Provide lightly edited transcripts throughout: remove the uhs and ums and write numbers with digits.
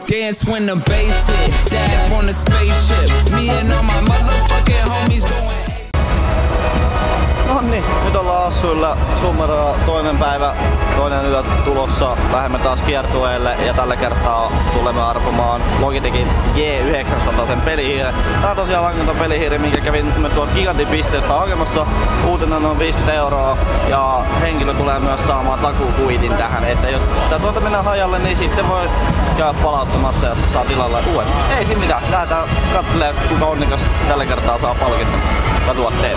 Dance when the bass hit. Dab on the spaceship. Me and all my motherfucking homies going. Nonni, nyt ollaan Assuilla Summerilla toinen päivä, toinen yö tulossa. Lähdemme taas kiertueelle ja tällä kertaa tulemme arpomaan Logitechin G900 pelihiiren. Tää on tosiaan langaton pelihiiri, minkä kävin nyt tuolta Gigantin pisteestä hakemassa. Uutena on 50 € ja henkilö tulee myös saamaan takuukuitin tähän. Että jos tää tuolta mennään hajalle, niin sitten voi käydä palauttamassa ja saa tilalle uudet. Ei siinä mitään, lähdetään katselemaan kuka onnekas tällä kertaa saa palkinnon ja tuotteen.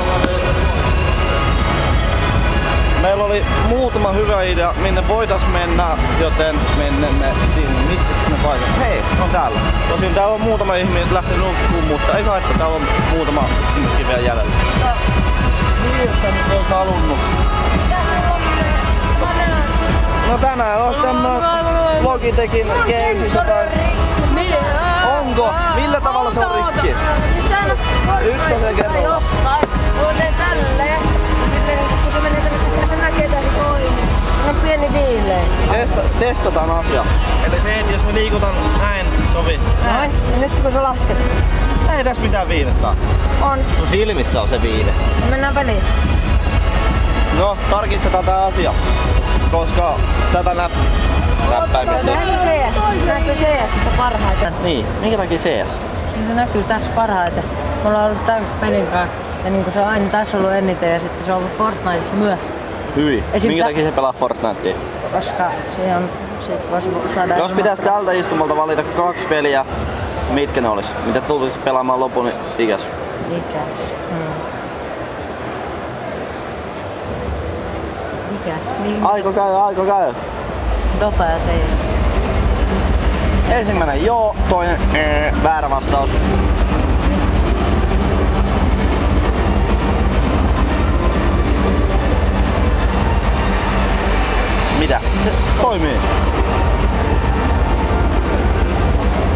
Meillä oli muutama hyvä idea, minne voitais mennä, joten menemme sinne. Missä sinne paikat? Hei, on täällä. Tosin täällä on muutama ihminen lähtenyt nukkuun, mutta ei saa, että täällä on muutama myöskin vielä jäljellä. Miltä nyt ois halunnut? No tänään olisi tämmönen Logitechin G900. Onko? Millä tavalla se on rikki? Yksi asia kerrallaan. Tälleen. Kun se menee tänne, se näkee tästä toinen. On pieni viileä. Testataan asia. Eli se, että jos me liikutaan näin, sovi. Näin. Ja nyt kun sä lasket. Ei tässä mitään viinettä. On. Sun silmissä on se viine. Mennään peliin. No, tarkistetaan tää asia. Koska tätä näppäimistä. Näkyy CS parhaiten. Niin, minkä takia CS? Se näkyy tässä parhaiten. Me ollaan ollut tämän pelin kanssa. Ja niin se on aina tässä ollut eniten ja sitten se on ollut Fortniteissa myös. Hyi. Minkä takia se pelaa Fortnitea? Koska se on, sit voisi saada... Jos pitäisi tältä istumalta valita 2 peliä, mitkä ne olis? Mitä tulisi pelaamaan lopun ikäs? Ikäs. Ikäs? Aiko käy. Dota ja CS. Ensimmäinen joo, toinen väärä vastaus. Mitä? Se toimii.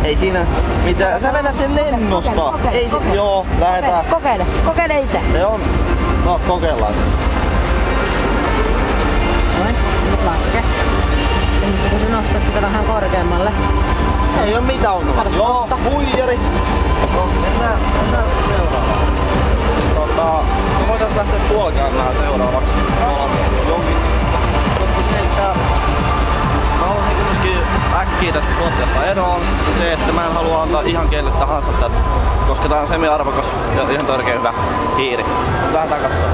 Ei siinä mitään. Sä vedät sen lennosta. Ei se. Joo, lähetään. Kokeile itse. Se on. No, kokeillaan. Noin, nyt laske. Ja sitten kun sä nostat sitä vähän korkeammalle. Ei oo mitään ongelmaa. Joo, huijari. No, mennään seuraavaan. Me voitais lähteä tuolkaan nää seuraavaksi. Jonkin. Mä haluaisin myöskin äkkiä tästä tuotteesta eroon. Se, että mä en halua antaa ihan kelle tahansa tätä, koska tää on semi-arvokas ja ihan törkeä hyvä hiiri. Lähdetään katsomaan.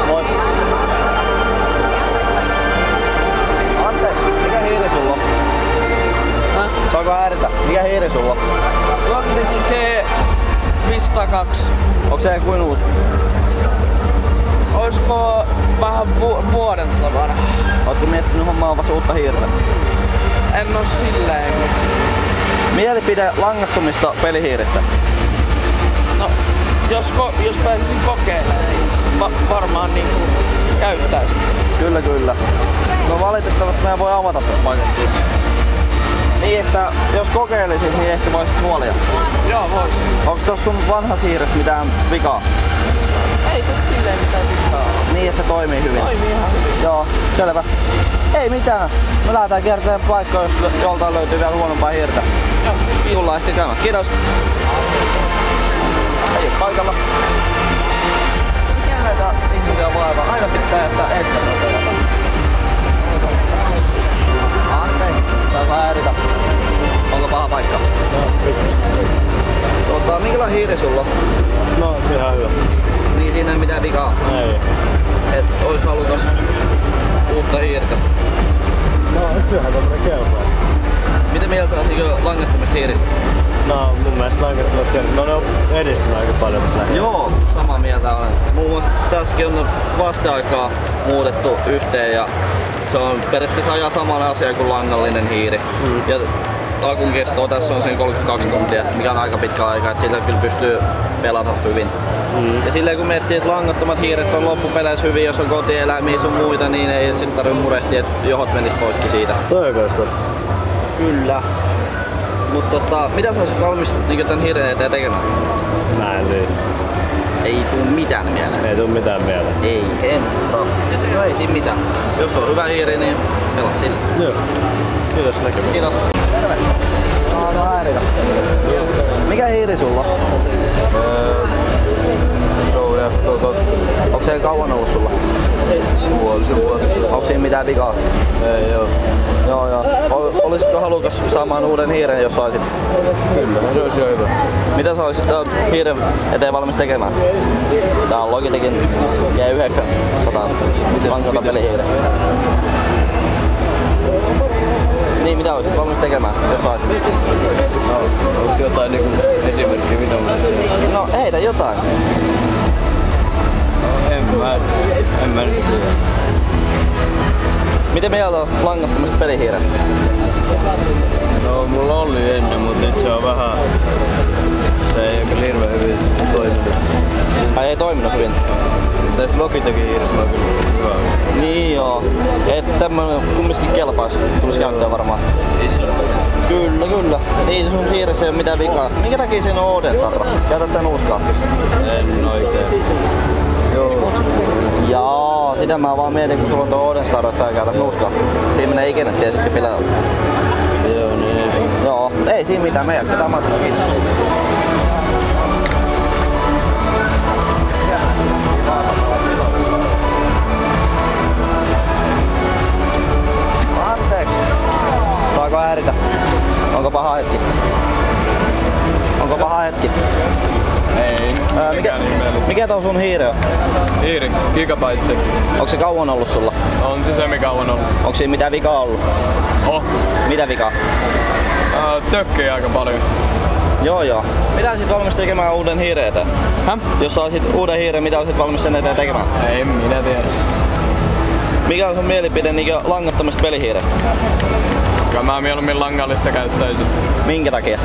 Moi. Anteeksi, mikä hiiri sulla on? Saanko häiritä? Mikä hiiri sulla on? Logitech G502. Onko se kuin uusi? Oisko vähän vuoden vanha? Ootko miettinyt hommaa vasta uutta hiirtä? En oo silleen. Mielipide langattomista pelihiiristä? No, jos pääsisin kokeilemaan, niin varmaan niinku käyttäisin. Kyllä. No valitettavasti mä en voi avata tätä paketin. Niin, että jos kokeilisit, niin ehkä voisit huolia. Joo, voisin. Onko tossa sun vanhassa hiiressä mitään vikaa? Ei tästä silleen mitään vikaa. Niin, että se toimii hyvin? Toimii ihan hyvin. Joo, selvä. Ei mitään. Me lähdetään kiertämään paikkaa, jos joltain löytyy vielä huonompaa hiirtä. Joo, tullaan ehkä käymään. Kiitos. Ei oo paikalla. Mikä näitä ihmisiä vaivaa? Aina pitää jättää estämättä. Anteeksi, saanko häiritä? Onko paha paikka? Minkälainen hiiri sulla on? No, ihan hyvä. Niin siinä ei mitään vikaa? Ei. Et ois halukas uutta hiirtä? No, kyllähän tommonen kelpaisi. Mitä mieltä olet langattomista hiiristä? No, mun mielestä langattomat hiiret, no ne on edistynyt aika paljon tässä lähellä. Joo, samaa mieltä olen. Muun muassa tässäkin on vasta aikaa muutettu yhteen ja se on periaatteessa ajaa samalla asia kuin langallinen hiiri. Ja akun kestoa tässä on sen 32 tuntia, mikä on aika pitkä aika, että sillä kyllä pystyy pelata hyvin. Ja silleen kun miettii, että langattomat hiiret on loppupeleissä hyvin, jos on kotieläimiä sun muita, niin ei sitten tarvitse murehtia, että johot menis poikki siitä. Toi on oikeastaan. Kyllä. Mut mitä sä olisit valmis tän hiiren eteen tekemään? Mä en tiedä. Ei tuu mitään mieleen. Ei tuu mitään mieleen. Ei, en. No ei siinä mitään. Jos on hyvä hiiri, niin pelaa sillä. Joo. Kiitos näkemään. Kiitos. Terve. No häiritä. Mikä hiiri sulla on? Show F-Toto. Onko se kauan ollut sulla? Puolisen vuotta. Onko siinä mitään vikaa? Ei joo. Joo. Olisitko halukas saamaan uuden hiiren, jos saisit? Kyllä, se olisi jo hyvä. Mitä sä olisit hiiren eteen valmis tekemään? Tää on Logitechin G900 langaton pelihiiri. Niin, mitä olisit valmis tekemään, jos saisit? No, onko jotain niinku esimerkkiä, mitä on tekemään? No, heitä jotain. En mä nyt tiedä. Miten mieltä on langattomasta pelihiirestä? No, mulla oli ennen, mutta nyt se on vähän... Se ei kyllä hirveän hyvin toiminut. Ai ei toiminut hyvin? Tässä Logitechin hiiressä on kyllä hyvä. Niin joo. Et tämmönen kumminkin kelpais. Tulis käyttöön varmaan. Kyllä. Niin sun hiiressä ei oo mitään vikaa. Minkä takia siinä on OD-starra? Käytät sen nuuskaa? En oikein. Joo. Jaa, sitä mä vaan mietin, kun sulla on tuo OD-starra, että sä käytät nuuskaa. Siinä menee ikennet ja sitten pilalla. Joo, niin. Joo, ei siinä mitään. Me jatketaan matkaa. Kiitos. Anteeksi. Saako häiritä? Onko paha hetki? Ei. Mikä tää on sun hiiri on? Hiiri, Gigabyte. Onko se kauan ollut sulla? On se semikauan ollut. Onko siinä mitään vikaa ollut? Mitä vikaa? Tökkii aika paljon. Joo. Mitä sit valmis tekemään uuden hiiren eteen? Jos saisit uuden hiiren, mitä olisit valmis sen eteen tekemään? Ei minä tiedä. Mikä on sun mielipide langattomasta pelihiirestä? Kyllä mä mieluummin langallista käyttäisin. Minkä takia?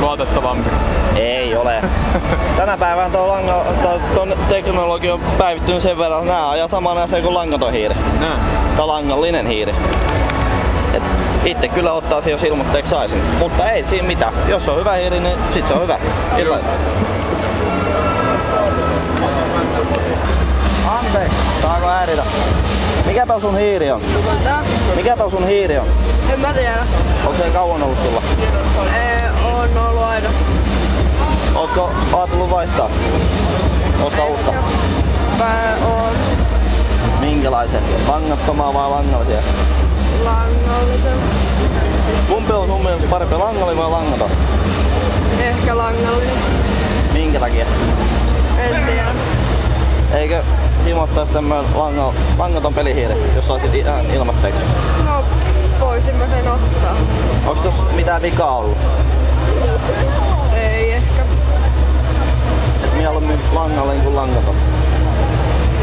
Luotettavampi. Ei ole. Tänä päivänä tuo teknologia on päivittynyt sen verran, että nää ajaa saman asian kuin langaton hiiri. Tai langallinen hiiri. Et itse kyllä ottaisin, jos ilmoitteeksi saisin. Mutta ei siinä mitään. Jos on hyvä hiiri, niin sit se on hyvä. Anteeksi, saako häiritä? Mikä tää sun hiiri on? En mä tiedä. Onko se kauan ollut sulla? On ollut aina. Ootko ajatellut vaihtaa? Ostaa uutta? On Minkälaisen? Langattomaa vai langallisia? langallisen. Kumpi on sun mielestä parempi, langallinen vai langaton? Ehkä langallinen. Minkä takia? En tiedä. Eikö himottais tämmönen langaton pelihiiri, jos saisit ihan ilmatteeksi? No, voisin mä sen ottaa. Onks tossa mitään vikaa ollut? Ei ehkä. Et mieluummin langallinen kuin langaton.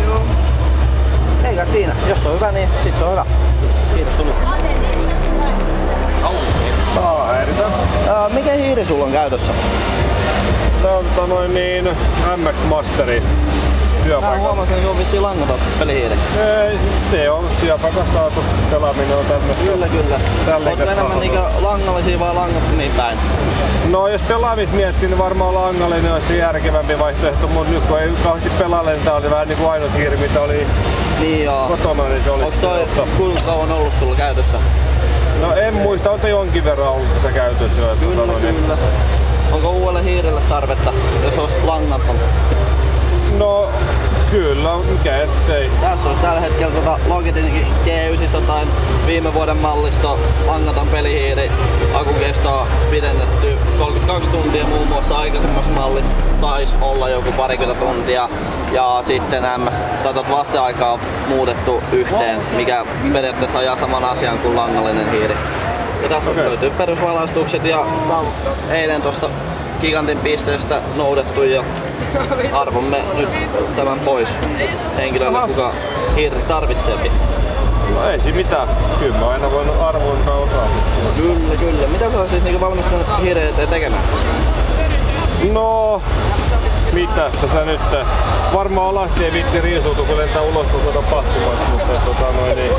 Joo. Eikä siinä. Jos se on hyvä, niin sit se on hyvä. Kiitos sulle. Mikä hiiri sulla on käytössä? Tää on MX Masteri Mä työpaikalla. huomasin, että on vissiin langaton pelihiiri. Se on työpaikassa saatu pelaaminen on tämmöistä. Kyllä. Tällä Ootko enemmän niinkö langallisia vai langattomia päin? No jos pelaamista miettii, niin varmaan langallinen olisi järkevämpi vaihtoehto, mutta nyt kun ei kauheasti pelaile, niin tää oli vähän niinku ainut hiiri, mitä oli Niin joo. kotona, niin se oli. Onks toi kuinka kauan ollut sulla käytössä? No en muista, on jonkin verran ollut tässä käytössä jo. Kyllä. Onko uudelle hiirelle tarvetta, jos olisi langaton? No kyllä, mikä ettei. Tässä olisi tällä hetkellä Logitechin G900 viime vuoden mallisto, langaton pelihiiri, akukesto pidennetty 32 tuntia muun muassa. Aikaisemmassa mallissa taisi olla joku parikymmentä tuntia ja sitten vasteaikaa muutettu yhteen, mikä periaatteessa ajaa saman asian kuin langallinen hiiri. Ja tässä löytyy perusvalaistukset ja eilen tuosta Gigantin pisteestä noudettu ja arvomme nyt tämän pois henkilölle, kuka hiiri tarvitseepi. No ei siinä mitään. Kyllä mä aina voin arvointaa osaa. Kyllä. Mitä sä olisit niinku valmistunut hiireen eteen tekemään? No, mitä tässä nyt? Varmaan alasti ei viitti riisuutu, kun lentää ulos kun tapahtumassa, mutta niin.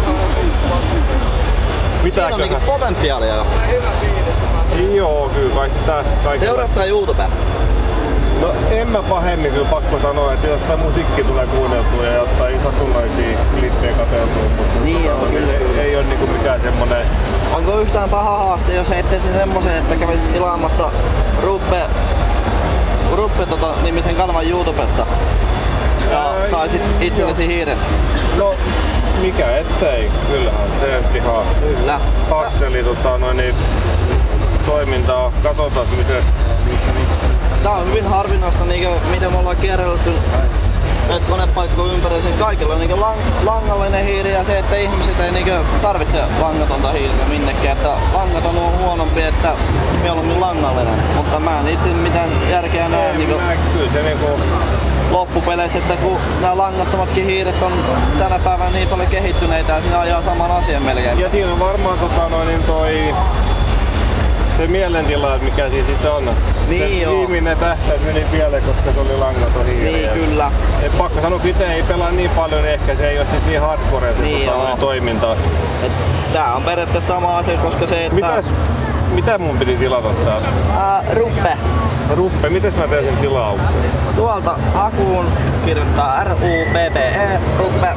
Siinä on niinku potentiaalia jo. Joo, kyllä kai sitä kaikilla. Seuraat sä YouTubea? No en mä pahemmin kyllä pakko sanoa, että jos tää musiikki tulee kuunneltua ja jotain satunnaisia klippejä katseltua, mutta Niin on, kyllä. ei oo niinku mikään semmonen... Onko yhtään paha haaste, jos heittäisin semmosen, että kävisit tilaamassa Ruppe nimisen kanavan YouTubesta ja saisit itsellesi hiiren? No mikä ettei, kyllähän se ihan Kyllä. hasseli toimintaa. Katsotaan miten... Tää on hyvin harvinaista, miten me ollaan kierrelty näitä konepaikkoja ympäri. Kaikilla on langallinen hiiri ja se, että ihmiset ei tarvitse langatonta hiirtä minnekään. Että langaton on huonompi, että mieluummin langallinen. Mutta mä en itse mitään järkeä näe Kyllä se niinku... loppupeleissä, että kun nämä langattomatkin hiiret on tänä päivänä niin paljon kehittyneitä, että ne ajaa saman asian melkein. Ja siinä on varmaan se mielentila, mikä siinä sitten on. Niin se joo. viimeinen tähtäys meni pieleen, koska se oli langaton hiiri. Niin, kyllä. Et pakko sanoa, että itse ei pelaa niin paljon, niin ehkä se ei ole sit niin hardcore se Niin toiminta. Tää on periaatteessa sama asia, koska se, että... Mitä mun piti tilata täältä? Ruppe. Mites mä teen sen tilauksen? Tuolta hakuun kirjoittaa RUPPE, Ruppe,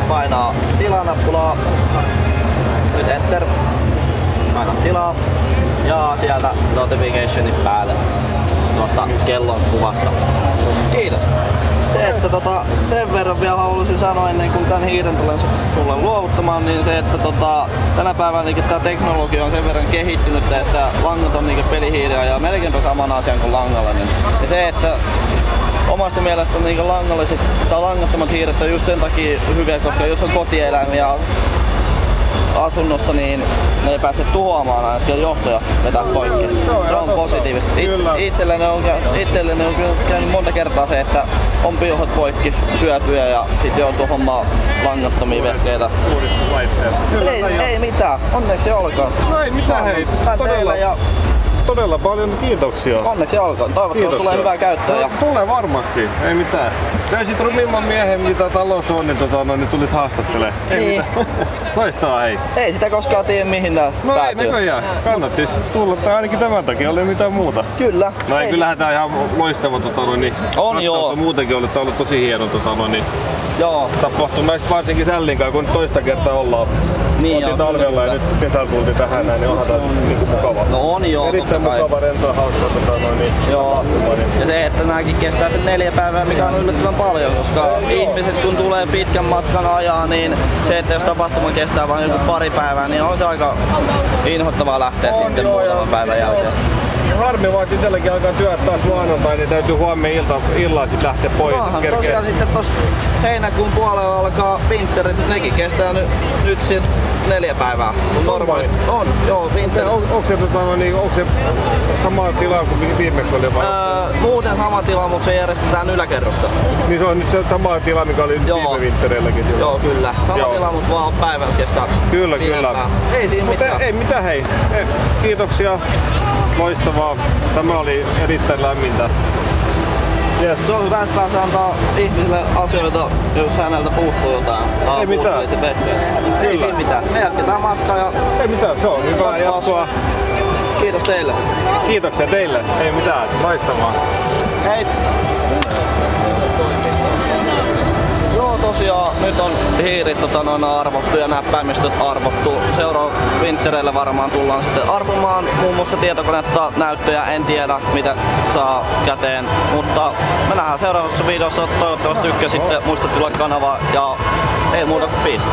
painaa tilanappulaa, nyt enter, painaa tilaa ja sieltä notificationit päälle tuosta kellon kuvasta. Kiitos. Se, että sen verran vielä haluaisin sanoa ennen kuin tän hiiren tulen sulle luovuttamaan, niin se, että tänä päivänä tää teknologia on sen verran kehittynyt, että langaton pelihiiri ajaa melkeinpä saman asian kuin langallinen. Ja se, että omasta mielestä langalliset tai langattomat hiiret on just sen takia hyviä, koska jos on kotieläimiä asunnossa, niin ne ei pääse tuhoamaan aina johtoja vetää poikki. Se on positiivista. Itselleni on käynyt monta kertaa se, että on piuhat poikki syötyjä ja sit joutuu hommaan langattomia vehkeitä. Ei mitään, onneksi olkoon. No ei mitään, hei. Todella paljon kiitoksia. Onneksi olkoon. Toivottavasti tulee hyvää käyttöä. No, tulee varmasti, ei mitään. Täysit rumimman miehen, mitä talous on, niin tulis haastattelemaan. Niin. Loistaa, hei. Ei sitä koskaan tiedä mihin tää No päätyy. ei näköjään. Kannatti tulla tai ainakin tämän takia, oli mitään muuta. Kyllä. No ei, kyllähän tää ihan loistava on joo. Muutenkin oli ollut tosi hieno Joo. tapahtuu näistä varsinkin Sällinkaan, kun toista kertaa ollaan. Niin oltiin on, talvella ja nyt kesällä tultiin tähän näin, niin onhan tää niinku mukava. No on joo. Erittäin mukava, rentoa, hauska Joo. Ja se, että nääkin kestää sen 4 päivää, mikä on yllättävän paljon, koska ihmiset kun tulee pitkän matkan ajaa, niin se, että jos tapahtuma kestää vain joku pari päivää, niin on se aika inhottavaa lähteä sitten muutaman päivän jälkeen. Harmi vaan itselläkin alkaa työt taas maanantai, niin täytyy huomenna illalla sit lähteä pois. Tosiaan sitten tossa heinäkuun puolella alkaa winterit, nekin kestää nyt sit 4 päivää. Normaalisti on, joo, winter. Onko se sama tila kuin viimeksi oli vai? Muuten sama tila, mutta se järjestetään yläkerrassa. Niin se on nyt se sama tila, mikä oli viime wintereilläkin. Joo, kyllä. Sama tila, mutta vaan päivän kestää. Kyllä. Ei siinä mitään. Ei mitään, hei. Kiitoksia. Loistavaa. Tämä oli erittäin lämmintä. Yes. Se on hyvä, että pääsee antaa ihmisille asioita, jos häneltä puuttuu jotain. Ei mitään. Ei siinä mitään. Me jatketaan matkaa ja... Ei mitään, se on hyvä jatkoa. Kiitos teille. Kiitoksia teille. Ei mitään, loistavaa. Hei! Joo, tosiaan nyt on hiirit arvottu ja näppäimistöt arvottu. Seuraavalla wintereillä varmaan tullaan sitten arvomaan muun muassa tietokonetta, näyttöjä, en tiedä mitä saa käteen. Mutta me nähdään seuraavassa videossa, toivottavasti tykkäsitte, muista tulla kanavaa ja ei muuta kuin peace.